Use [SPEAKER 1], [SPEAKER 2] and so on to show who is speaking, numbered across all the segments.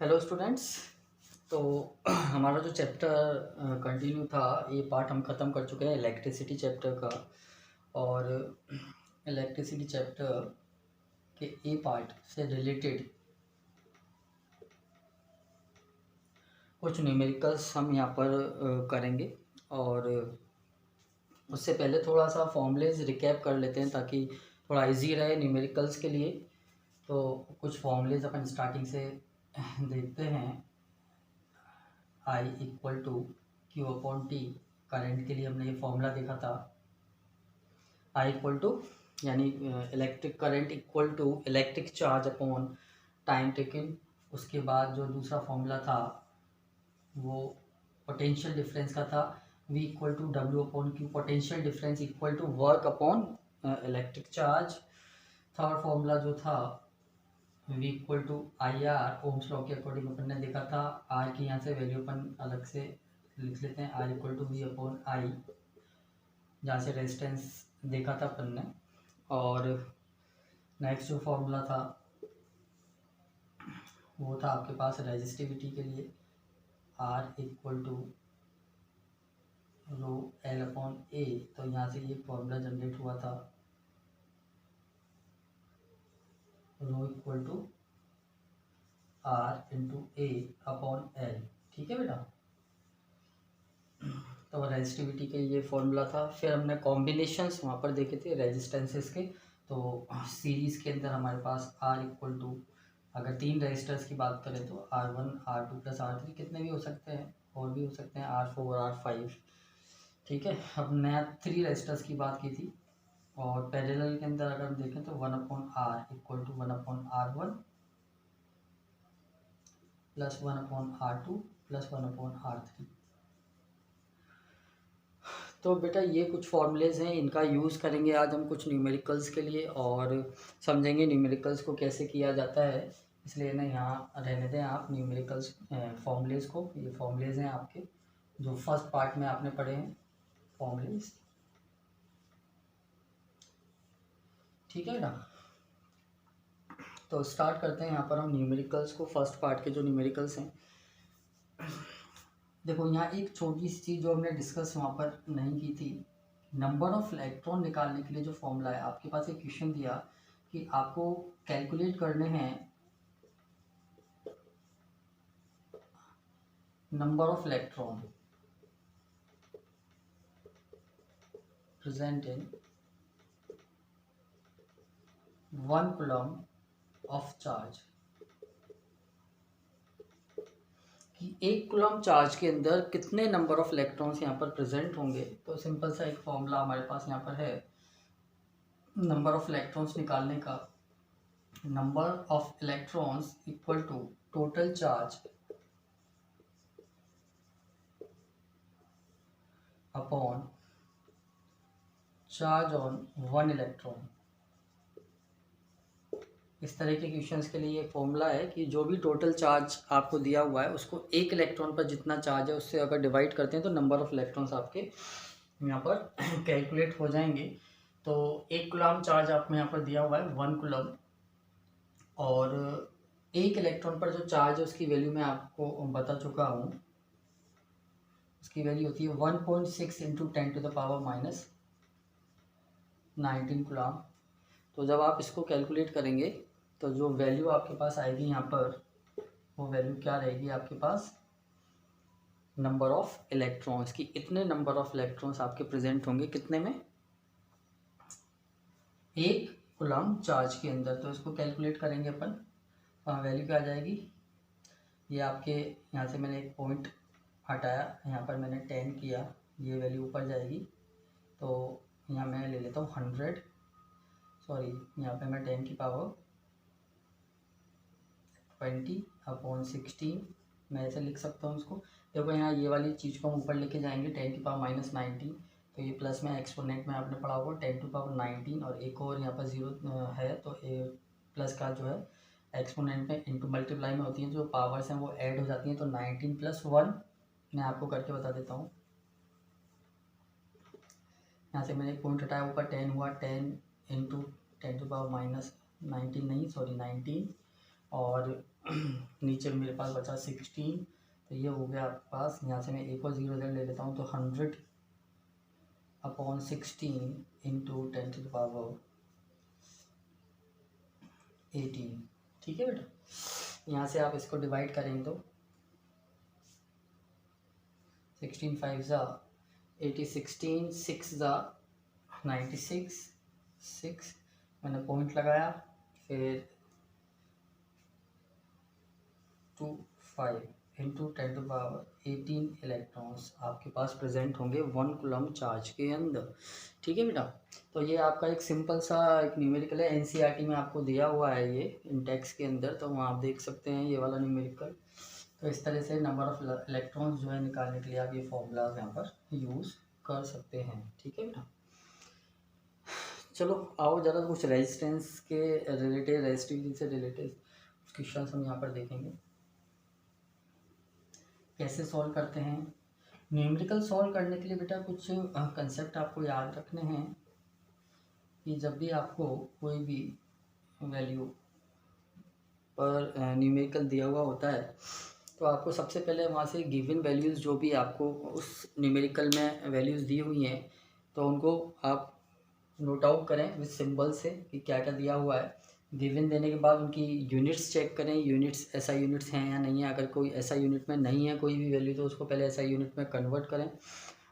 [SPEAKER 1] Hello students. तो हमारा जो चैप्टर कंटिन्यू था, ये पार्ट हम ख़त्म कर चुके हैं इलेक्ट्रिसिटी चैप्टर का। और इलेक्ट्रिसिटी चैप्टर के ए पार्ट से रिलेटेड कुछ न्यूमेरिकल्स हम यहाँ पर करेंगे। और उससे पहले थोड़ा सा फॉर्मूलेज रिकैप कर लेते हैं ताकि थोड़ा इजी रहे न्यूमेरिकल्स के लिए। तो कुछ फॉर्मूलेज अपन स्टार्टिंग से देखते हैं। I equal to q upon t, current के लिए हमने ये फॉर्मूला देखा था। I इक्वल टू यानी electric current equal to electric charge upon time taken. उसके बाद जो दूसरा फॉर्मूला था वो पोटेंशियल डिफरेंस का था, V equal to W upon q, potential difference equal to work upon electric charge. Third formula जो था V equal to I R, Ohm's law के अकॉर्डिंग अपन ने देखा था। आर की यहाँ से वैल्यू अपन अलग से लिख लेते हैं, R equal to V upon I, जहाँ से रेजिस्टेंस देखा था अपन ने। और नेक्स्ट जो फॉर्मूला था वो था आपके पास रेजिस्टिविटी के लिए, R equal to rho L upon A. तो यहाँ से ये फॉर्मूला जनरेट हुआ था, rho equal to R into A upon L. ठीक है बेटा। तो रेजिस्टिविटी के ये फॉर्मूला था। फिर हमने कॉम्बिनेशंस वहाँ पर देखे थे रेजिस्टेंसेस के। तो सीरीज़ के अंदर हमारे पास आर इक्वल टू, अगर तीन रेजिस्टर्स की बात करें तो R1 R2 प्लस R3, कितने भी हो सकते हैं और भी हो सकते हैं, R4 R5। ठीक है। अब नया थ्री रेजिस्टर्स की बात की थी। और पैरेलल के अंदर अगर हम देखें तो 1/R equal to 1/R1 plus 1/R2 plus 1/R3। तो बेटा ये कुछ फॉर्मूलेज हैं, इनका यूज़ करेंगे आज हम कुछ न्यूमेरिकल्स के लिए और समझेंगे न्यूमेरिकल्स को कैसे किया जाता है। इसलिए ना यहाँ रहने दें आप न्यूमेरिकल्स फॉर्मूलेज को। ये फॉर्मूलेज हैं आपके जो फर्स्ट पार्ट में आपने पढ़े हैं फॉर्मूलेज। ठीक है ना। तो स्टार्ट करते हैं यहाँ पर हम न्यूमेरिकल्स को। फर्स्ट पार्ट के जो न्यूमेरिकल्स हैं, देखो यहाँ एक छोटी सी चीज़ जो हमने डिस्कस वहाँ पर नहीं की थी, नंबर ऑफ इलेक्ट्रॉन निकालने के लिए जो फॉर्मूला है, आपके पास एक क्वेश्चन दिया कि आपको कैलकुलेट करने हैं number of electron present in 1 coulomb of charge, कि 1 कूलम चार्ज के अंदर कितने नंबर ऑफ इलेक्ट्रॉन्स यहाँ पर प्रेजेंट होंगे। तो सिंपल सा एक फॉर्मूला हमारे पास यहाँ पर है नंबर ऑफ इलेक्ट्रॉन्स निकालने का। Number of electrons equal to total charge upon charge on 1 electron. इस तरह के क्वेश्चंस के लिए एक फॉर्मूला है कि जो भी टोटल चार्ज आपको दिया हुआ है उसको एक इलेक्ट्रॉन पर जितना चार्ज है उससे अगर डिवाइड करते हैं तो नंबर ऑफ इलेक्ट्रॉन्स आपके यहाँ पर कैलकुलेट हो जाएंगे। तो 1 कूलम चार्ज आपको यहाँ पर दिया हुआ है 1 कूलम, और एक इलेक्ट्रॉन पर जो चार्ज है उसकी वैल्यू मैं आपको बता चुका हूँ। उसकी वैल्यू होती है 1.6 इंटू 10⁻19 कूलम। तो जब आप इसको कैलकुलेट करेंगे तो जो वैल्यू आपके पास आएगी यहाँ पर, वो वैल्यू क्या रहेगी आपके पास, नंबर ऑफ इलेक्ट्रॉन्स की। इतने नंबर ऑफ इलेक्ट्रॉन्स आपके प्रेजेंट होंगे कितने में, 1 कूलम चार्ज के अंदर। तो इसको कैलकुलेट करेंगे अपन, वैल्यू क्या आ जाएगी, ये आपके यहाँ से मैंने एक पॉइंट हटाया, यहाँ पर मैंने 10 किया, ये वैल्यू ऊपर जाएगी। तो यहाँ मैं ले लेता हूँ 100, सॉरी यहाँ पे मैं 10 की पावर 20/16 मैं ऐसे लिख सकता हूँ इसको। देखो यहाँ ये वाली चीज़ को हम ऊपर लेके जाएंगे 10⁻−19, तो ये प्लस में एक्सपोनेंट में आपने पढ़ा होगा 10⁻19, और एक और यहाँ पर ज़ीरो है तो प्लस का जो है एक्सपोनेंट में इंटू मल्टीप्लाई में होती है, जो पावर्स हैं वो ऐड हो जाती हैं। तो 19 + 1 मैं आपको करके बता देता हूँ। यहाँ से मैंने एक पॉइंट हटाया, ऊपर 10 हुआ, 10 इंटू 10⁻−19 नहीं सॉरी 19, और नीचे मेरे पास बचा 16, तो ये हो गया आपके पास। यहाँ से मैं एक और ज़ीरो इधर ले लेता हूँ, तो 100/16 इंटू 10⁻18। ठीक है बेटा, यहाँ से आप इसको डिवाइड करेंगे तो 16 5 ज़ा 80, 16 6 ज़ा 96, 6 मैंने पॉइंट लगाया, फिर 25 इंटू 10⁻18 इलेक्ट्रॉन्स आपके पास प्रेजेंट होंगे 1 कूलम चार्ज के अंदर। ठीक है बेटा, तो ये आपका एक सिंपल सा एक न्यूमेरिकल है, एनसीईआरटी में आपको दिया हुआ है ये इन टेक्स्ट के अंदर, तो वहाँ आप देख सकते हैं ये वाला न्यूमेरिकल। तो इस तरह से नंबर ऑफ इलेक्ट्रॉन्स जो है निकालने के लिए आप ये फॉर्मूलाज यहाँ पर यूज़ कर सकते हैं। ठीक है बेटा, चलो आओ ज़रा कुछ रेजिस्टेंस के रिलेटेड, रेजिस्टिविटी से रिलेटेड क्वेश्चन हम यहाँ पर देखेंगे कैसे सॉल्व करते हैं। न्यूमेरिकल सॉल्व करने के लिए बेटा कुछ कंसेप्ट आपको याद रखने हैं कि जब भी आपको कोई भी वैल्यू पर न्यूमेरिकल दिया हुआ होता है, तो आपको सबसे पहले वहाँ से गिवन वैल्यूज़ जो भी आपको उस न्यूमेरिकल में वैल्यूज़ दी हुई हैं, तो उनको आप नोट आउट करें विद सिंबल से कि क्या क्या दिया हुआ है। गिवन देने के बाद उनकी यूनिट्स चेक करें, यूनिट्स SI यूनिट्स हैं या नहीं है। अगर कोई SI यूनिट में नहीं है कोई भी वैल्यू, तो उसको पहले SI यूनिट में कन्वर्ट करें,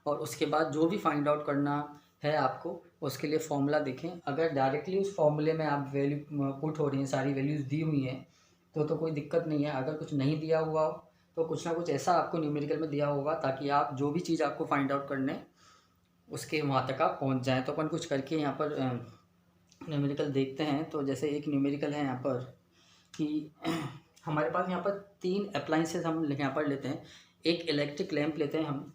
[SPEAKER 1] और उसके बाद जो भी फाइंड आउट करना है आपको उसके लिए फॉर्मूला देखें। अगर डायरेक्टली उस फॉर्मूले में आप वैल्यू पुट हो रही हैं, सारी वैल्यूज़ दी हुई हैं, तो कोई दिक्कत नहीं है। अगर कुछ नहीं दिया हुआ हो तो कुछ ना कुछ ऐसा आपको न्यूमेरिकल में दिया होगा ताकि आप जो भी चीज़ आपको फाइंड आउट करने उसके वहाँ तक आप पहुँच जाएँ। तो अपन कुछ करके यहाँ पर न्यूमेरिकल देखते हैं। तो जैसे एक न्यूमेरिकल है यहाँ पर कि हमारे पास यहाँ पर 3 अप्लाइंसेस हम यहाँ पर लेते हैं। एक इलेक्ट्रिक लैंप लेते हैं हम,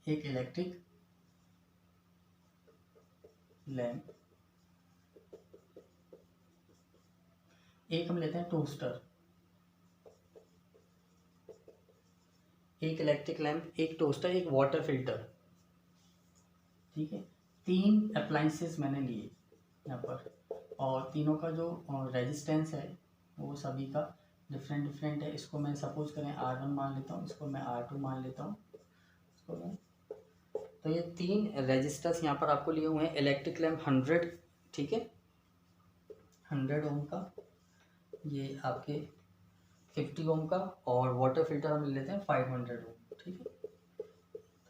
[SPEAKER 1] एक इलेक्ट्रिक लैंप, एक हम लेते हैं टोस्टर, एक इलेक्ट्रिक लैंप, एक टोस्टर, एक वाटर फिल्टर। ठीक है, 3 अप्लाइंसेस मैंने लिए यहाँ पर, और तीनों का जो रेजिस्टेंस है वो सभी का डिफरेंट है। इसको मैं सपोज करें R1 मान लेता हूँ, इसको मैं R2 मान लेता हूँ, इसको मैं, तो ये 3 रेजिस्टर्स यहाँ पर आपको लिए हुए हैं। इलेक्ट्रिक लैंप 100, ठीक है, 100 ओम का, ये आपके 50 ओम का, और वाटर फिल्टर हम ले लेते हैं 500 ओम। ठीक है,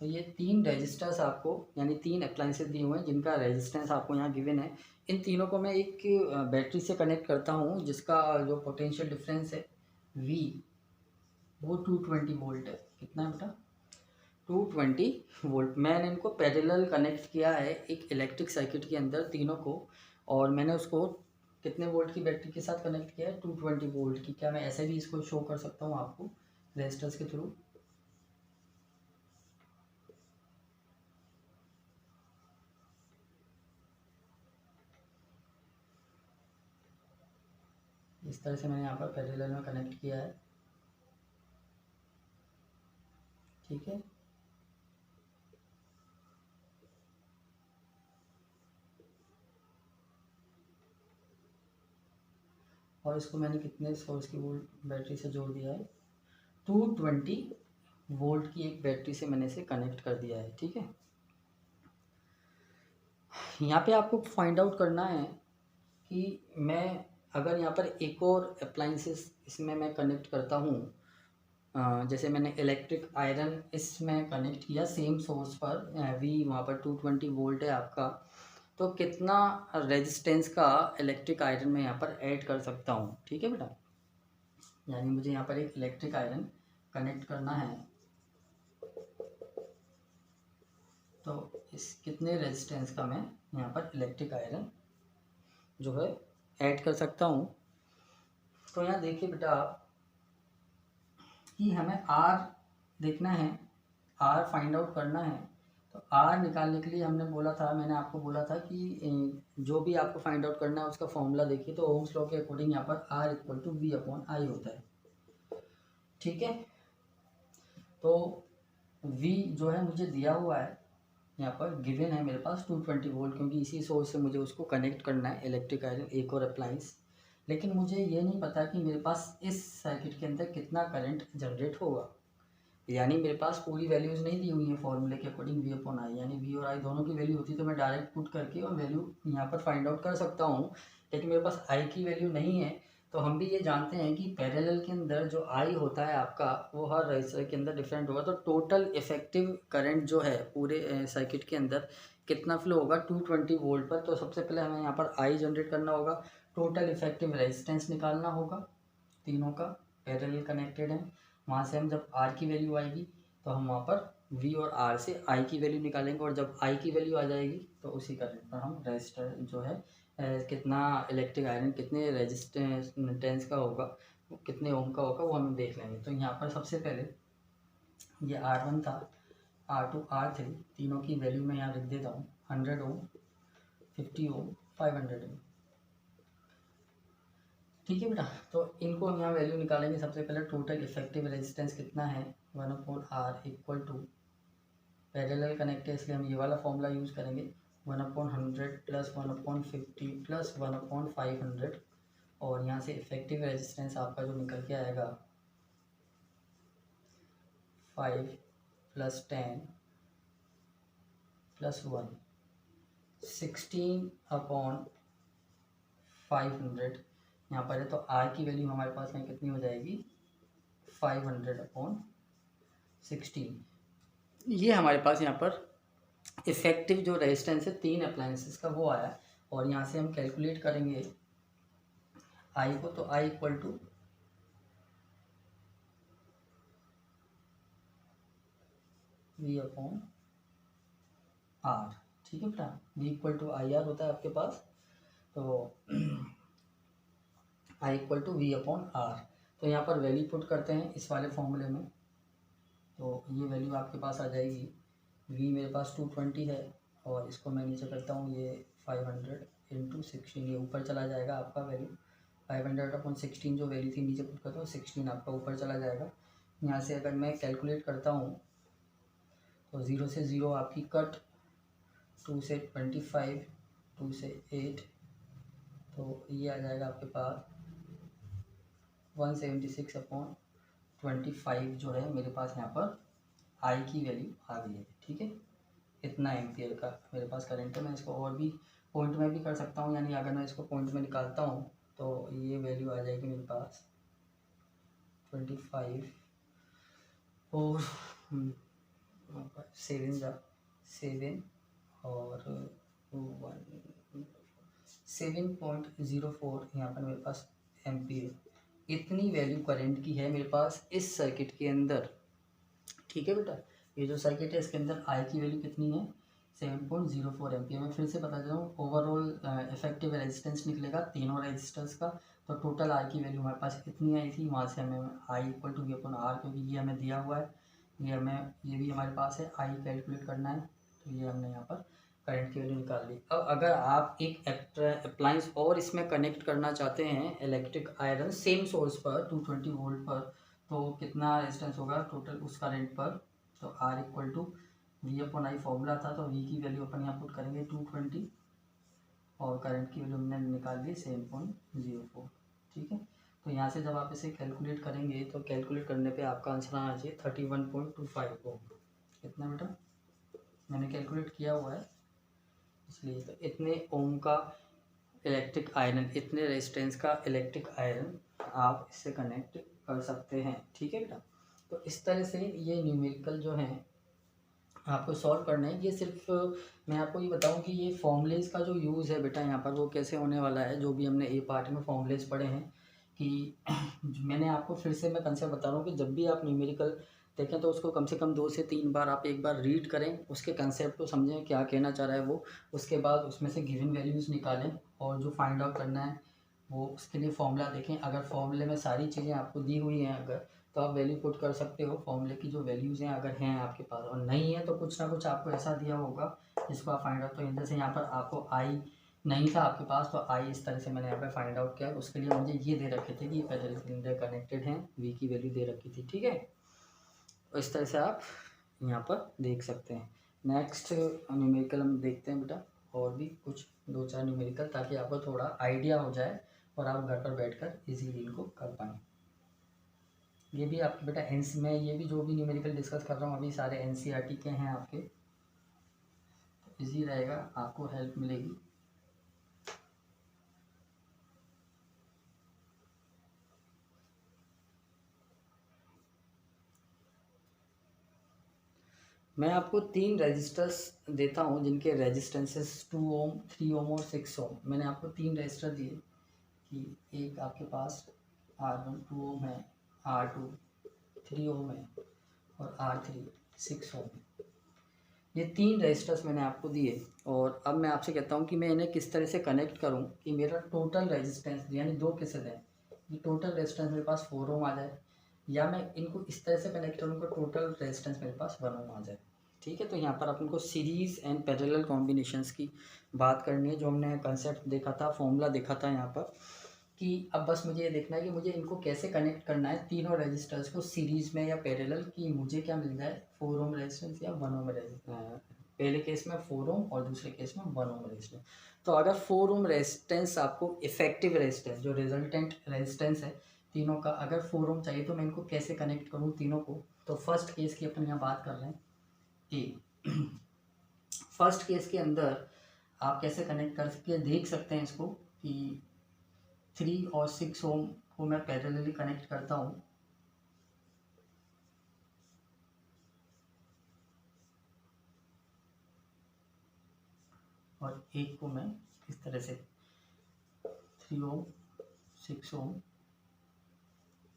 [SPEAKER 1] तो ये 3 रेजिस्टर्स आपको, यानी 3 अप्लाइंसेस दिए हुए हैं जिनका रेजिस्टेंस आपको यहाँ गिवन है। इन तीनों को मैं एक बैटरी से कनेक्ट करता हूँ जिसका जो पोटेंशियल डिफरेंस है V वो 220 वोल्ट है। कितना है बेटा? 220 वोल्ट। मैंने इनको पैरेलल कनेक्ट किया है एक इलेक्ट्रिक सर्किट के अंदर तीनों को, और मैंने उसको कितने वोल्ट की बैटरी के साथ कनेक्ट किया है? 220 वोल्ट की। क्या मैं ऐसे भी इसको शो कर सकता हूँ आपको रेजिस्टर्स के थ्रू? इस तरह से मैंने यहाँ पर पैरेलल में कनेक्ट किया है। ठीक है, और इसको मैंने कितने सोर्स की वोल्ट बैटरी से जोड़ दिया है? 220 वोल्ट की एक बैटरी से मैंने इसे कनेक्ट कर दिया है। ठीक है, यहाँ पे आपको फाइंड आउट करना है कि मैं अगर यहाँ पर एक और अप्लाइंसेस इसमें मैं कनेक्ट करता हूँ, जैसे मैंने इलेक्ट्रिक आयरन इसमें कनेक्ट किया सेम सोर्स पर, V वहाँ पर 220 वोल्ट है आपका, तो कितना रेजिस्टेंस का इलेक्ट्रिक आयरन में यहाँ पर ऐड कर सकता हूँ। ठीक है बेटा, यानी मुझे यहाँ पर एक इलेक्ट्रिक आयरन कनेक्ट करना है, तो इस कितने रेजिस्टेंस का मैं यहाँ पर इलेक्ट्रिक आयरन जो है ऐड कर सकता हूँ। तो यहाँ देखिए बेटा आप कि हमें R देखना है, R फाइंड आउट करना है। तो R निकालने के लिए हमने बोला था, मैंने आपको बोला था कि जो भी आपको फाइंड आउट करना है उसका फॉर्मूला देखिए, तो ओम्स लॉ के अकॉर्डिंग यहाँ पर R = V/I होता है। ठीक है, तो V जो है मुझे दिया हुआ है यहाँ पर, गिवन है मेरे पास 220 वोल्ट, क्योंकि इसी सोर्स से मुझे उसको कनेक्ट करना है इलेक्ट्रिक आयरन, एक और अप्लाइंस। लेकिन मुझे ये नहीं पता कि मेरे पास इस सर्किट के अंदर कितना करंट जनरेट होगा। यानी मेरे पास पूरी वैल्यूज़ नहीं दी हुई हैं फॉर्मूले के अकॉर्डिंग वी अपॉन आई, यानी वी और आई दोनों की वैल्यू होती तो मैं डायरेक्ट पुट करके और वैल्यू यहाँ पर फाइंड आउट कर सकता हूँ, लेकिन मेरे पास आई की वैल्यू नहीं है। तो हम भी ये जानते हैं कि पैरेलल के अंदर जो आई होता है आपका वो हर रजिस्टर के अंदर डिफरेंट होगा। तो टोटल इफेक्टिव करंट जो है पूरे सर्किट के अंदर कितना फ्लो होगा 220 वोल्ट पर। तो सबसे पहले हमें यहाँ पर आई जनरेट करना होगा, टोटल इफेक्टिव रेजिस्टेंस निकालना होगा, तीनों का पैरेलल कनेक्टेड है। वहाँ से हम जब आर की वैल्यू आएगी तो हम वहाँ पर वी और आर से आई की वैल्यू निकालेंगे, और जब आई की वैल्यू आ जाएगी तो उसी करंट पर हम रेजिस्टर जो है कितना इलेक्ट्रिक आयरन कितने रेजिस्टेंस का होगा, कितने ओम का होगा वो हम देख लेंगे। तो यहाँ पर सबसे पहले ये R1 था, R2 R3 तीनों की वैल्यू मैं यहाँ लिख देता हूँ, 100 ओम, 50 ओम, 500 ओम। ठीक है बेटा, तो इनको हम यहाँ वैल्यू निकालेंगे। सबसे पहले टोटल इफेक्टिव रेजिस्टेंस कितना है 1/R equal to, parallel connect है इसलिए हम ये वाला फॉर्मूला यूज़ करेंगे, 1/100 प्लस 1/50 प्लस 1/500, और यहाँ से इफेक्टिव रेजिस्टेंस आपका जो निकल के आएगा 5 प्लस 10 प्लस 1, 16/500 यहाँ पर है। तो आर की वैल्यू हमारे पास यहाँ कितनी हो जाएगी 500/16। ये हमारे पास यहाँ पर इफेक्टिव जो रेजिस्टेंस है 3 अप्लायंसेस का वो आया। और यहाँ से हम कैलकुलेट करेंगे आई को, तो I equal to V upon R. ठीक है बेटा, V equal to I R होता है आपके पास, तो I equal to V upon R. तो यहाँ पर वैल्यू पुट करते हैं इस वाले फॉर्मूले में, तो ये वैल्यू आपके पास आ जाएगी, वी मेरे पास 220 है और इसको मैं नीचे करता हूँ, ये 500 इंटू 16, ये ऊपर चला जाएगा आपका वैल्यू 500/16 जो वैल्यू थी नीचे पुट करता हूँ, 16 आपका ऊपर चला जाएगा। यहाँ से अगर मैं कैलकुलेट करता हूँ तो 0 से 0 आपकी कट, 2 से 25, 2 से 8, तो ये आ जाएगा आपके पास 176/25 जो है मेरे पास यहाँ पर आई की वैल्यू आ गई है। ठीक है, इतना एम्पियर का मेरे पास करंट है। मैं इसको और भी पॉइंट में भी कर सकता हूँ, यानी अगर मैं इसको पॉइंट में निकालता हूँ तो ये वैल्यू आ जाएगी मेरे पास 25 और 7 और 7.04 यहाँ पर मेरे पास एम्पियर, इतनी वैल्यू करंट की है मेरे पास इस सर्किट के अंदर। ठीक है बेटा, ये जो सर्किट है इसके अंदर आई की वैल्यू कितनी है 7.04 एम्पियर। मैं फिर से बता देता हूँ, ओवरऑल इफेक्टिव रेजिस्टेंस निकलेगा तीनों रेजिस्टेंस का, तो टोटल आर की वैल्यू हमारे पास कितनी आई थी, वहाँ से हमें I equal to V upon R, क्योंकि ये हमें दिया हुआ है, ये भी हमारे पास है, आई कैलकुलेट करना है, तो ये हमने यहाँ पर करंट की वैल्यू निकाल ली। अब अगर आप एक अप्लायंस और इसमें कनेक्ट करना चाहते हैं इलेक्ट्रिक आयरन सेम सोर्स पर 220 वोल्ट पर, तो कितना रेजिस्टेंस होगा टोटल उस करंट पर, तो R equal to V upon I formula था, तो वी की वैल्यू अपन यहाँ पुट करेंगे 220 और करंट की वैल्यू हमने निकाल ली 7.04। ठीक है, तो यहाँ से जब आप इसे कैलकुलेट करेंगे तो कैलकुलेट करने पे आपका आंसर आना चाहिए 31.25 ओम। कितना बेटा, मैंने कैलकुलेट किया हुआ है इसलिए, तो इतने ओम का इलेक्ट्रिक आयरन, इतने रेजिस्टेंस का इलेक्ट्रिक आयरन आप इससे कनेक्ट कर सकते हैं। ठीक है बेटा, तो इस तरह से ये न्यूमेरिकल जो है आपको सॉल्व करना है। ये सिर्फ मैं आपको ये बताऊं कि ये फॉर्मूलेज का जो यूज़ है बेटा यहाँ पर वो कैसे होने वाला है, जो भी हमने ए पार्ट में फॉर्मूलेज पढ़े हैं, कि मैंने आपको फिर से मैं कंसेप्ट बता रहा हूँ कि जब भी आप न्यूमेरिकल देखें तो उसको कम से कम 2 से 3 बार आप एक बार रीड करें, उसके कंसेप्ट को समझें क्या कहना चाह रहा है वो, उसके बाद उसमें से गिवन वैल्यूज़ निकालें और जो फाइंड आउट करना है वो उसके लिए फॉर्मूला देखें। अगर फॉर्मूले में सारी चीज़ें आपको दी हुई हैं अगर, तो आप वैल्यू पुट कर सकते हो, फॉर्मूले की जो वैल्यूज़ हैं अगर हैं आपके पास, और नहीं है तो कुछ ना कुछ आपको ऐसा दिया होगा जिसको आप फाइंड आउट, तो जैसे यहाँ पर आपको आई नहीं था आपके पास, तो आई इस तरह से मैंने यहाँ पर फाइंड आउट किया, उसके लिए मुझे ये दे रखे थे कि पैरेलल सिलेंडर कनेक्टेड हैं, वी की वैल्यू दे रखी थी। ठीक है, तो इस तरह से आप यहाँ पर देख सकते हैं। नेक्स्ट न्यूमेरिकल हम देखते हैं बेटा, और भी कुछ 2-4 न्यूमेरिकल, ताकि आपको थोड़ा आइडिया हो जाए और आप घर पर बैठकर इजीली इनको कर पाएँ। ये भी आपके बेटा एनसी में, ये भी जो भी न्यूमेरिकल डिस्कस कर रहा हूँ अभी सारे एनसीईआरटी के हैं आपके, तो इजी रहेगा, आपको हेल्प मिलेगी। मैं आपको 3 रजिस्टर्स देता हूँ जिनके रेजिस्टेंसेस 2 ओम, 3 ओम और 6 ओम। मैंने आपको 3 रजिस्टर दिए कि एक आपके पास R1 2 ओम है, R2 3 ओम है और R3 6 ओम है। ये 3 रजिस्टर्स मैंने आपको दिए और अब मैं आपसे कहता हूँ कि मैं इन्हें किस तरह से कनेक्ट करूँ कि मेरा टोटल रेजिस्टेंस यानी 2 कैसे दें, ये टोटल रेजिस्टेंस मेरे पास 4 ओम आ जाए, या मैं इनको इस तरह से कनेक्ट करूँ कि टोटल रेजिस्टेंस मेरे पास 1 ओम आ जाए। ठीक है, तो यहाँ पर अपन को सीरीज़ एंड पैरेलल कॉम्बिनेशंस की बात करनी है, जो हमने कंसेप्ट देखा था, फॉर्मूला देखा था यहाँ पर, कि अब बस मुझे ये देखना है कि मुझे इनको कैसे कनेक्ट करना है तीनों रजिस्टर्स को सीरीज़ में या पैरेलल, कि मुझे क्या मिल जाए 4 ओम रेजिस्टेंस या 1 ओम रेजिस्टेंस, पहले केस में 4 ओम और दूसरे केस में 1 ओम रेजिस्टेंस। तो अगर 4 ओम रेजिस्टेंस आपको इफेक्टिव रेजिस्टेंस जो रिजल्टेंट रेजिस्टेंस है तीनों का, अगर 4 ओम चाहिए तो मैं इनको कैसे कनेक्ट करूँ तीनों को। तो फर्स्ट केस की अपन यहाँ बात कर रहे हैं ए। फर्स्ट केस के अंदर आप कैसे कनेक्ट कर सकते हैं, देख सकते हैं इसको कि 3 और 6 ओम को मैं पैरेलली कनेक्ट करता हूँ, और एक को मैं इस तरह से 3 ओम 6 ओम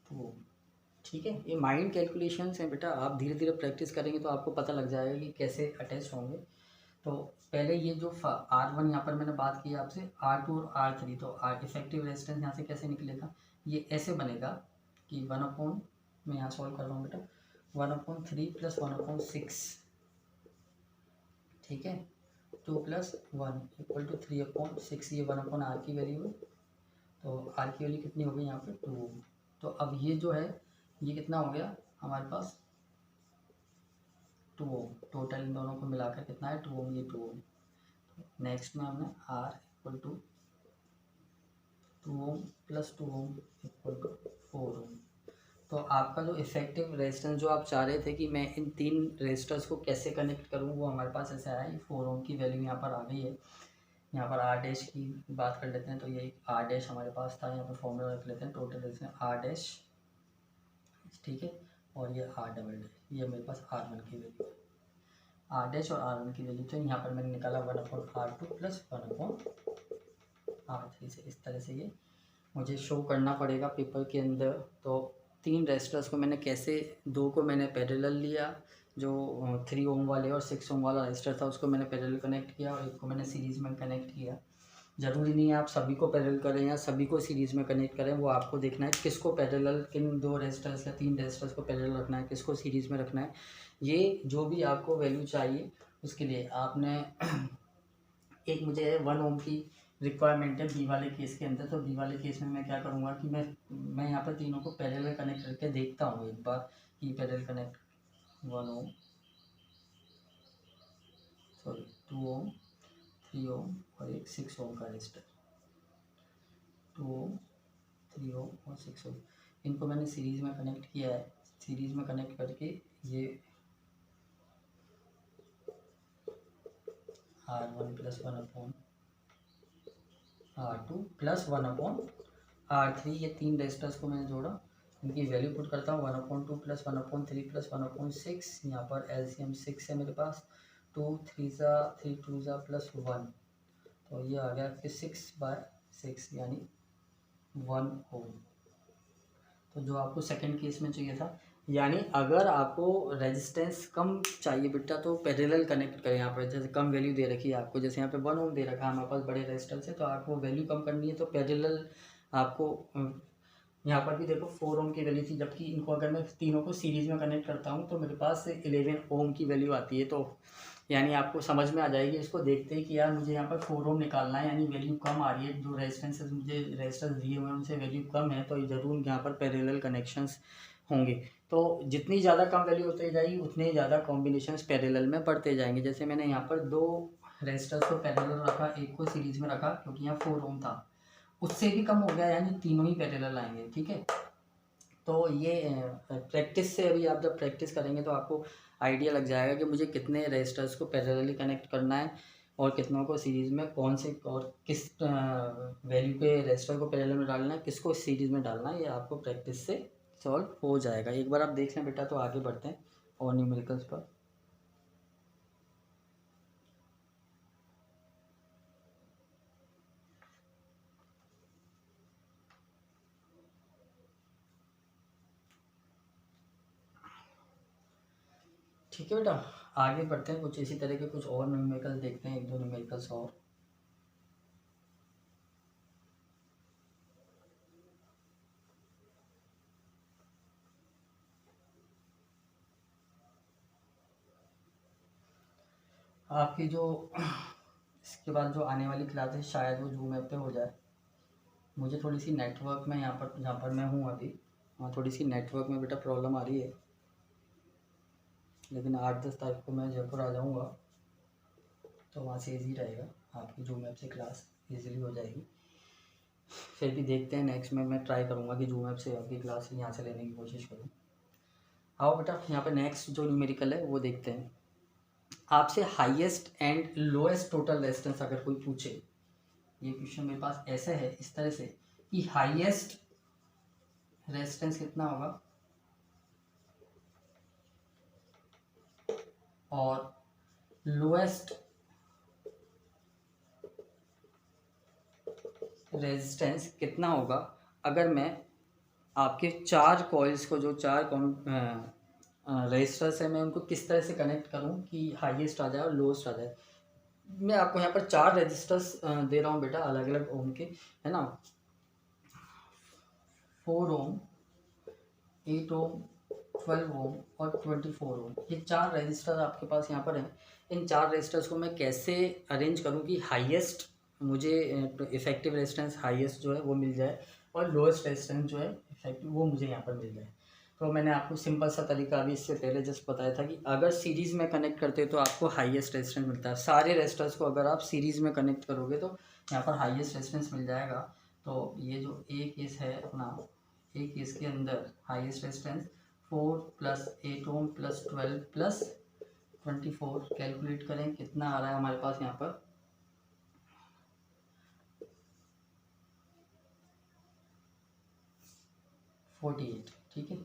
[SPEAKER 1] 2 ओम। ठीक है, ये माइंड कैलकुलेशंस हैं बेटा, आप धीरे धीरे प्रैक्टिस करेंगे तो आपको पता लग जाएगा कि कैसे अटैच होंगे। तो पहले ये जो R1 यहाँ पर मैंने बात की आपसे, R2 और R3, तो इफेक्टिव रेजिस्टेंस यहाँ से कैसे निकलेगा, ये ऐसे बनेगा कि 1/, मैं यहाँ सॉल्व कर रहा हूँ बेटा, 1/3 + 1/6, ठीक है, 2 + 1 = 3/6, ये 1/r की वैल्यू है, तो R की वैल्यू कितनी हो गई यहाँ पे 2। तो अब ये जो है ये कितना हो गया हमारे पास 2 ओम, टोटल इन दोनों को मिलाकर कितना है 2 ओम, ये 2 ओम। नेक्स्ट में हमने R = 2 ओम + 2 ओम = 4 ओम। तो आपका जो इफेक्टिव रेजिस्टेंस जो आप चाह रहे थे कि मैं इन 3 रेजिस्टर्स को कैसे कनेक्ट करूं, वो हमारे पास ऐसे आया है, 4 ओम की वैल्यू यहाँ पर आ गई है। यहाँ पर R डैश की बात कर लेते हैं, तो ये R डैश हमारे पास था, यहाँ पर फॉर्मूला रख लेते हैं, टोटल रेजिस्टेंस R डैश, ठीक है, और ये R डबल डैश, ये मेरे पास R1 की वैल्यू है, R डैश और R1 की वैल्यू, तो यहाँ पर मैंने निकाला 1/R2 + 1/R3 से, इस तरह से ये मुझे शो करना पड़ेगा पेपर के अंदर। तो 3 रेजिस्टर्स को मैंने कैसे, 2 को मैंने पैरेलल लिया, जो 3 ओम वाले और 6 ओम वाला रेजिस्टर था उसको मैंने पैरेलल कनेक्ट किया, और एक को मैंने सीरीज़ में कनेक्ट किया। ज़रूरी नहीं है आप सभी को पैरेलल करें या सभी को सीरीज़ में कनेक्ट करें, वो आपको देखना है किसको पैरेलल, किन 2 रेजिस्टर्स या 3 रेजिस्टर्स को पैरेलल रखना है, किसको सीरीज़ में रखना है। ये जो भी आपको वैल्यू चाहिए उसके लिए आपने एक मुझे 1 ओम की रिक्वायरमेंट है बी वाले केस के अंदर, तो बी वाले केस में मैं क्या करूँगा कि मैं यहाँ पर तीनों को पैरेलल कनेक्ट करके देखता हूँ एक बार कि पैरेलल कनेक्ट 1 ओम, सॉरी 2 ओम, 3 ओम और एक 6 ओम का रजिस्टर, 2 ओम, 3 ओम और 6 ओम, इनको मैंने सीरीज़ में कनेक्ट किया है। सीरीज़ में कनेक्ट करके ये R1 + 1/R2 + 1/R3, ये 3 रेजिस्टर्स को मैंने जोड़ा, इनकी वैल्यू पुट करता हूँ 1/2 + 1/3 + 1/6, यहाँ पर एलसीएम 6 है मेरे पास, 2 3 3 2 +1, तो ये आ गया कि 6/6 यानी 1 ओम। तो जो आपको सेकंड केस में चाहिए था, यानी अगर आपको रेजिस्टेंस कम चाहिए बेटा तो पैरेलल कनेक्ट करें। यहाँ पर जैसे कम वैल्यू दे रखी है आपको, जैसे यहाँ पे 1 ओम दे रखा है हमारे पास बड़े रेजिस्टेंस है, तो आपको वैल्यू कम करनी है तो पैरेलल आपको, यहाँ पर भी देखो 4 ओम की वैल्यू थी, जबकि इनको अगर मैं तीनों को सीरीज़ में कनेक्ट करता हूँ तो मेरे पास 11 ओम की वैल्यू आती है। तो यानी आपको समझ में आ जाएगी इसको देखते ही कि यार मुझे यहाँ पर 4 ओम निकालना है, यानी वैल्यू कम आ रही है, जो रेजिस्टेंसेस मुझे रेजिस्टेंस दिए हुए हैं उनसे वैल्यू कम है, तो ज़रूर यहाँ पर पैरेलल कनेक्शंस होंगे। तो जितनी ज़्यादा कम वैल्यू होती जाएगी उतने ही ज़्यादा कॉम्बिनेशंस पैरेलल में बढ़ते जाएंगे। जैसे मैंने यहाँ पर 2 रेजिस्टर्स को पैरेलल रखा, एक को सीरीज़ में रखा क्योंकि यहाँ 4 ओम था, उससे भी कम हो गया, यानी तीनों ही पैरेलल आएंगे। ठीक है, तो ये प्रैक्टिस से, अभी आप जब प्रैक्टिस करेंगे तो आपको आइडिया लग जाएगा कि मुझे कितने रजिस्टर्स को पैरेलली कनेक्ट करना है और कितनों को सीरीज़ में, कौन से और किस वैल्यू के रजिस्टर को पैरेलल में डालना है, किसको सीरीज़ में डालना है। ये आपको प्रैक्टिस से सॉल्व हो जाएगा। एक बार आप देख लें बेटा, तो आगे बढ़ते हैं और न्यूमेरिकल्स पर। ठीक है बेटा, आगे बढ़ते हैं, कुछ इसी तरह के कुछ और न्यूमेरिकल्स देखते हैं, एक दो न्यूमेरिकल्स और। आपकी जो इसके बाद जो आने वाली क्लास है शायद वो जूम ऐप पे हो जाए। मुझे थोड़ी सी नेटवर्क में जहाँ पर मैं हूँ अभी, वहाँ थोड़ी सी नेटवर्क में बेटा प्रॉब्लम आ रही है, लेकिन 8-10 तारीख को मैं जयपुर आ जाऊँगा, तो वहाँ से ईजी रहेगा, आपकी जूम ऐप से क्लास ईजिली हो जाएगी। फिर भी देखते हैं, नेक्स्ट में मैं ट्राई करूँगा कि जूम ऐप से आपकी क्लास यहाँ से लेने की कोशिश करूँ। आओ बेटा, यहाँ पर नेक्स्ट जो न्यूमेरिकल है वो देखते हैं। आपसे highest and lowest total resistance अगर कोई पूछे, ये क्वेश्चन मेरे पास ऐसा है इस तरह से कि हाईएस्ट रेजिस्टेंस कितना होगा और लोएस्ट रेजिस्टेंस कितना होगा अगर मैं आपके 4 कॉइल्स को, जो 4 रेजिस्टर्स है, मैं उनको किस तरह से कनेक्ट करूं कि हाईएस्ट आ जाए और लोएस्ट आ जाए। मैं आपको यहाँ पर 4 रेजिस्टर्स दे रहा हूँ बेटा, अलग अलग ओम के, है ना। 4 ओम, 8 ओम, 12 ओम और 24 ओम, ये 4 रजिस्टर आपके पास यहाँ पर हैं। इन 4 रजिस्टर्स को मैं कैसे अरेंज करूँ कि हाईएस्ट मुझे इफेक्टिव रेजिस्टेंस हाईएस्ट जो है वो मिल जाए और लोएस्ट रेजिस्टेंस जो है इफेक्टिव वो मुझे यहाँ पर मिल जाए। तो मैंने आपको सिंपल सा तरीका अभी इससे पहले जस्ट बताया था कि अगर सीरीज़ में कनेक्ट करते हो तो आपको हाईएस्ट रेजिस्टेंस मिलता है। सारे रेजिस्टर्स को अगर आप सीरीज़ में कनेक्ट करोगे तो यहाँ पर हाईएस्ट रेजिस्टेंस मिल जाएगा। तो ये जो एक केस है अपना, एक केस के अंदर हाईएस्ट रेजिस्टेंस 4 + 8 ओम + 12 + 24, कैलकुलेट करें कितना आ रहा है हमारे पास यहाँ पर, 48। ठीक है,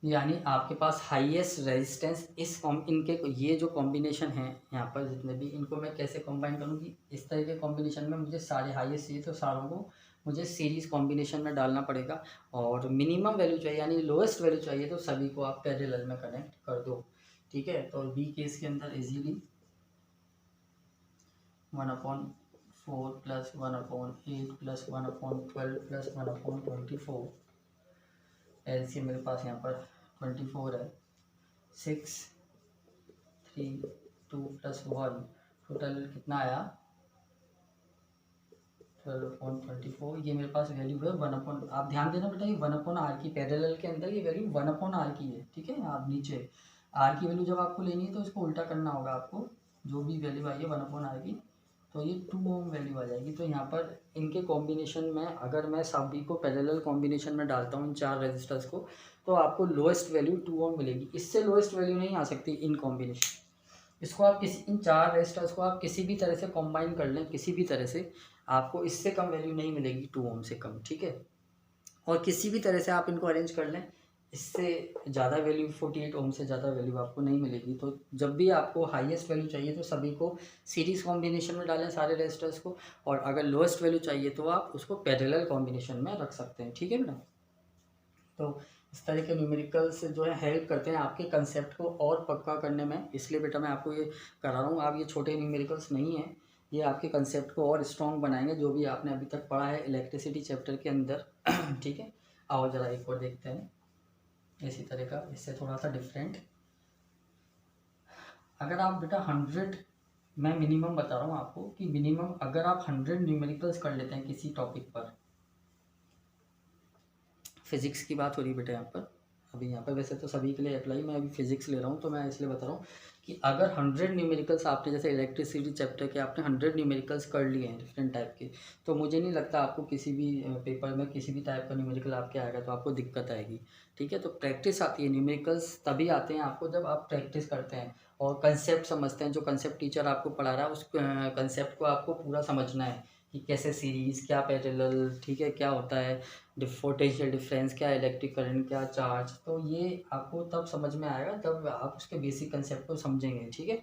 [SPEAKER 1] यानी आपके पास हाईएस्ट रेजिस्टेंस इनके ये जो कॉम्बिनेशन है यहाँ पर जितने भी, इनको मैं कैसे कंबाइन करूँ कि इस तरह के कॉम्बिनेशन में मुझे सारे हाईएस्ट चाहिए तो सारों को मुझे सीरीज़ कॉम्बिनेशन में डालना पड़ेगा, और मिनिमम वैल्यू चाहिए यानी लोएस्ट वैल्यू चाहिए तो सभी को आप पैरेलल में कनेक्ट कर दो। ठीक है, तो बी केस के अंदर इजीली 1/4 + 1/8 + 1/12 + 1/24, एलसीएम मेरे पास यहाँ पर 24 है, 6, 3, 2 + 1, टोटल कितना आया 12/24। ये मेरे पास वैल्यू है 1/, आप ध्यान देना बेटा, ये 1/r की पैरेलल के अंदर ये वैल्यू 1/r की है। ठीक है, आप नीचे r की वैल्यू जब आपको लेनी है तो इसको उल्टा करना होगा आपको, जो भी वैल्यू आई है 1/r की तो ये 2 ओम वैल्यू आ जाएगी। तो यहाँ पर इनके कॉम्बिनेशन में अगर मैं सभी को पैरेलल कॉम्बिनेशन में डालता हूँ इन 4 रेजिस्टर्स को, तो आपको लोएस्ट वैल्यू 2 ओम मिलेगी, इससे लोएस्ट वैल्यू नहीं आ सकती इन कॉम्बिनेशन। इसको आप इन 4 रेजिस्टर्स को आप किसी भी तरह से कंबाइन कर लें, किसी भी तरह से आपको इससे कम वैल्यू नहीं मिलेगी 2 ओम से कम। ठीक है, और किसी भी तरह से आप इनको अरेंज कर लें, इससे ज़्यादा वैल्यू 48 ओम से ज़्यादा वैल्यू आपको नहीं मिलेगी। तो जब भी आपको हाईएस्ट वैल्यू चाहिए तो सभी को सीरीज़ कॉम्बिनेशन में डालें सारे रेजिस्टर्स को, और अगर लोएस्ट वैल्यू चाहिए तो आप उसको पैरेलल कॉम्बिनेशन में रख सकते हैं। ठीक है बेटा, तो इस तरह के न्यूमेरिकल्स जो है हेल्प करते हैं आपके कंसेप्ट को और पक्का करने में, इसलिए बेटा मैं आपको ये करा रहा हूँ। आप ये छोटे न्यूमेरिकल्स नहीं हैं, ये आपके कंसेप्ट को और स्ट्रॉन्ग बनाएंगे जो भी आपने अभी तक पढ़ा है इलेक्ट्रिसिटी चैप्टर के अंदर। ठीक है, आओ ज़रा एक और देखते हैं इसी तरह का, इससे थोड़ा सा डिफरेंट। अगर आप बेटा 100, मैं मिनिमम बता रहा हूँ आपको कि मिनिमम अगर आप 100 न्यूमेरिकल्स कर लेते हैं किसी टॉपिक पर, फिज़िक्स की बात हो रही है बेटा यहाँ पर, अभी यहाँ पर वैसे तो सभी के लिए अप्लाई, मैं अभी फिज़िक्स ले रहा हूँ तो मैं इसलिए बता रहा हूँ कि अगर 100 न्यूमेरिकल्स आपने, जैसे इलेक्ट्रिसिटी चैप्टर के आपने 100 न्यूमेरिकल्स कर लिए हैं डिफरेंट टाइप के, तो मुझे नहीं लगता आपको किसी भी पेपर में किसी भी टाइप का न्यूमेरिकल आपके आएगा तो आपको दिक्कत आएगी। ठीक है, तो प्रैक्टिस आती है, न्यूमेरिकल्स तभी आते हैं आपको जब आप प्रैक्टिस करते हैं और कंसेप्ट समझते हैं। जो कंसेप्ट टीचर आपको पढ़ा रहा है उस कंसेप्ट को आपको पूरा समझना है कि कैसे सीरीज़, क्या पैरेलल, ठीक है, क्या होता है पोटेंशियल डिफरेंस, क्या इलेक्ट्रिक करंट, क्या चार्ज। तो ये आपको तब समझ में आएगा जब आप उसके बेसिक कंसेप्ट को समझेंगे। ठीक है,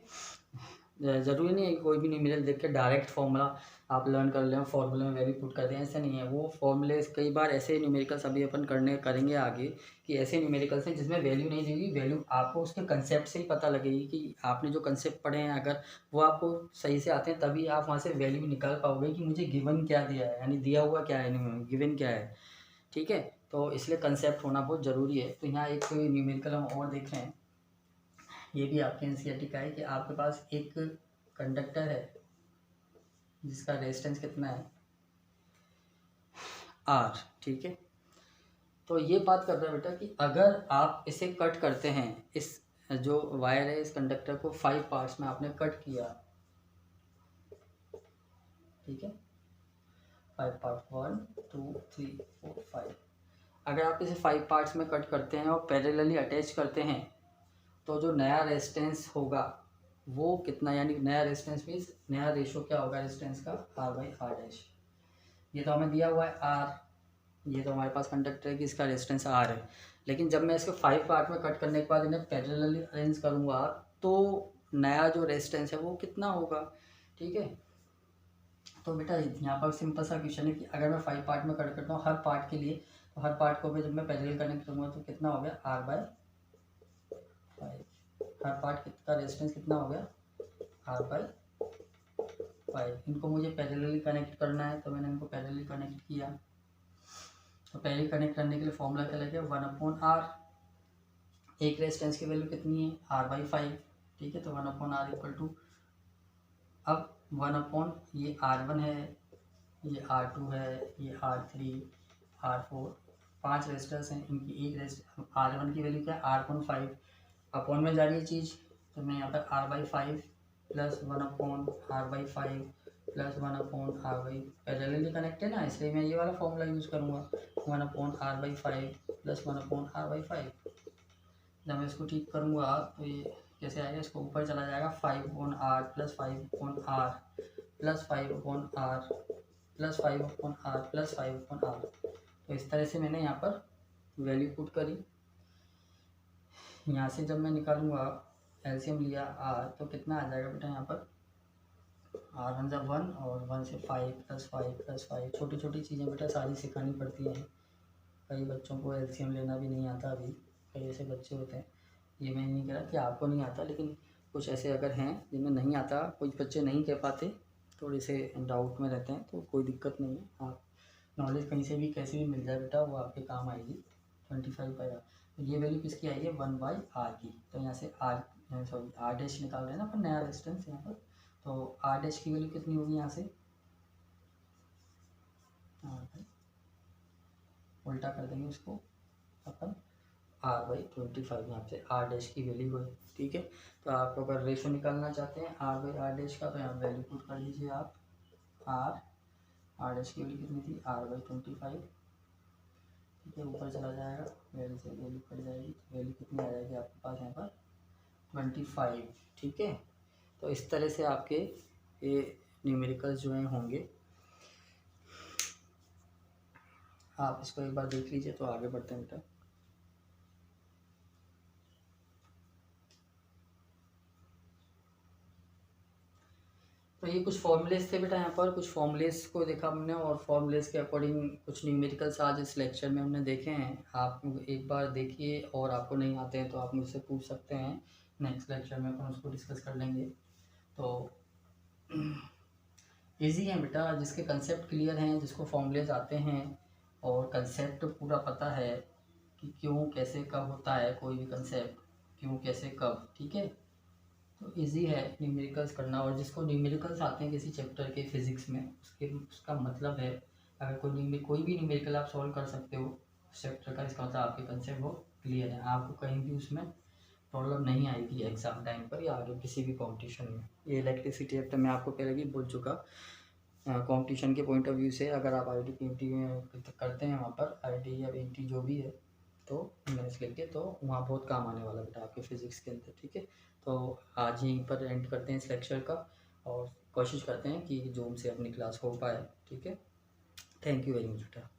[SPEAKER 1] ज़रूरी नहीं है कि कोई भी न्यूमेरिकल देख के डायरेक्ट फार्मूला आप लर्न कर लें, फार्मूले में वैल्यू पुट कर दें, ऐसा नहीं है। वो फॉर्मूले कई बार ऐसे न्यूमेरिकल्स अभी अपन करेंगे आगे कि ऐसे न्यूमेरिकल्स हैं जिसमें वैल्यू नहीं देगी, वैल्यू आपको उसके कंसेप्ट से ही पता लगेगी कि आपने जो कंसेप्ट पढ़े हैं अगर वो आपको सही से आते हैं तभी आप वहाँ से वैल्यू निकाल पाओगे कि मुझे गिवन क्या दिया है, यानी दिया हुआ क्या है, गिवन क्या है। ठीक है, तो इसलिए कंसेप्ट होना बहुत ज़रूरी है। तो यहाँ एक न्यूमेरिकल हम और देख रहे हैं, ये भी आपके एनसीईआरटी का है कि आपके पास एक कंडक्टर है जिसका रेजिस्टेंस कितना है, R। ठीक है, तो ये बात कर रहा है बेटा कि अगर आप इसे कट करते हैं, इस जो वायर है इस कंडक्टर को 5 पार्ट्स में आपने कट किया। ठीक है, 5 पार्ट, 1 2 3 4 5। अगर आप इसे 5 पार्ट्स में कट करते हैं और पैरेलली अटैच करते हैं तो जो नया रेजिस्टेंस होगा वो कितना, यानी नया रेजिस्टेंस मीन्स नया रेशो क्या होगा रेजिस्टेंस का, R/R'। ये तो हमें दिया हुआ है R, ये तो हमारे पास कंडक्टर है कि इसका रेजिस्टेंस R है। लेकिन जब मैं इसको 5 पार्ट में कट करने के बाद इन्हें पैरेलली अरेंज करूँगा तो नया जो रेजिस्टेंस है वो कितना होगा। ठीक है, तो बेटा यहाँ पर सिंपल सा क्वेश्चन है कि अगर मैं 5 पार्ट में कट करता हूँ हर पार्ट के लिए, तो हर पार्ट को भी जब मैं पैरेलल कनेक्ट करूँगा तो कितना हो गया, R/5। हर पार्ट का रेजिस्टेंस कितना हो गया, R/5। इनको मुझे पैरेलली कनेक्ट करना है तो मैंने इनको पैरेलली कनेक्ट किया। तो पैरेलली कनेक्ट करने के लिए फॉर्मूला क्या लगे, 1/R। एक रेजिस्टेंस की वैल्यू कितनी है, R/5। ठीक है, तो 1/R इक्वल टू, अब 1/ ये R1 है, ये R2 है, ये R3, R4, 5 रेजिस्टर्स हैं, इनकी एक रेजिस्टर R1 की वैल्यू क्या है, R15 अपॉन में जा रही है चीज़, तो मैं यहाँ पर R/5 plus 1/R/5 plus 1/R/, parallelly connect है ना, इसलिए मैं ये वाला फॉर्मूला यूज़ करूँगा, 1/R/5 प्लस 1/R/5। जब मैं इसको ठीक करूँगा तो ये कैसे आएगा, इसको ऊपर चला जाएगा, 5/R plus 5/R plus 5/R plus 5/R plus 5/R। तो इस तरह से मैंने यहाँ पर वैल्यू पुट करी। यहाँ से जब मैं निकालूंगा एलसीएम लिया R, तो कितना आ जाएगा बेटा, यहाँ पर R1 जब 1 और 1 से 5 प्लस 5 प्लस 5। छोटी छोटी चीज़ें बेटा सारी सिखानी पड़ती हैं, कई बच्चों को एलसीएम लेना भी नहीं आता। अभी कई ऐसे बच्चे होते हैं, ये मैं नहीं कह रहा कि आपको नहीं आता, लेकिन कुछ ऐसे अगर हैं जिनमें नहीं आता, कुछ बच्चे नहीं कह पाते, थोड़े से डाउट में रहते हैं, तो कोई दिक्कत नहीं है। आप नॉलेज कहीं से भी कैसे भी मिल जाए बेटा, वो आपके काम आएगी। 25 पाएगा, तो ये वैल्यू किसकी आई है, 1/R की। तो यहाँ से R' निकाल रहे हैं ना अपन, नया रेजिस्टेंस यहाँ पर, तो R' की वैल्यू कितनी होगी, यहाँ से उल्टा कर देंगे उसको अपन, R/25 यहाँ से R' की वैल्यू है। ठीक है, तो आप अगर रेशो निकालना चाहते हैं R/R' का, तो यहाँ वैल्यू पुट कर लीजिए आप, R' की वैल्यू कितनी थी, R/25। ठीक है, ऊपर चला जाएगा, वैल्यू से वैल्यू कट जाएगी, तो वैल्यू कितनी आ जाएगी आपके पास यहाँ पर, 25। ठीक है, तो इस तरह से आपके ये न्यूमेरिकल्स जो हैं होंगे। आप इसको एक बार देख लीजिए, तो आगे बढ़ते हैं बेटा। तो ये कुछ फॉर्मूलेस थे बेटा, यहाँ पर कुछ फॉर्मूलेस को देखा हमने, और फॉर्मूलेस के अकॉर्डिंग कुछ न्यूमेरिकल्स आज इस लेक्चर में हमने देखे हैं। आप एक बार देखिए, और आपको नहीं आते हैं तो आप मुझसे पूछ सकते हैं, नेक्स्ट लेक्चर में अपन उसको डिस्कस कर लेंगे। तो इजी है बेटा, जिसके कंसेप्ट क्लियर हैं, जिसको फॉर्मूलेस आते हैं और कंसेप्ट पूरा पता है कि क्यों कैसे कब होता है कोई भी कंसेप्ट, क्यों कैसे कब। ठीक है, तो इजी है न्यूमेरिकल्स करना। और जिसको न्यूमेरिकल्स आते हैं किसी चैप्टर के फिजिक्स में, उसका मतलब है अगर कोई भी न्यूमेरिकल आप सॉल्व कर सकते हो उस चैप्टर का, इसका मतलब आपके कंसेप्ट वो क्लियर है, आपको कहीं भी उसमें प्रॉब्लम नहीं आएगी एग्ज़ाम टाइम पर या आगे किसी भी कंपटीशन में। ये इलेक्ट्रिसिटी एक्ट मैं आपको पहले भी बोल चुका। कंपटीशन के पॉइंट ऑफ व्यू से अगर आप आईटी पीटी करते हैं वहाँ पर आईटी या पीटी जो भी है तो मैथ्स लेके तो वहाँ बहुत काम आने वाला बेटा आपके फिज़िक्स के अंदर, ठीक है। तो आज यहीं पर एंड करते हैं इस लेक्चर का और कोशिश करते हैं कि जूम से अपनी क्लास हो पाए, ठीक है। थैंक यू वेरी मच बेटा।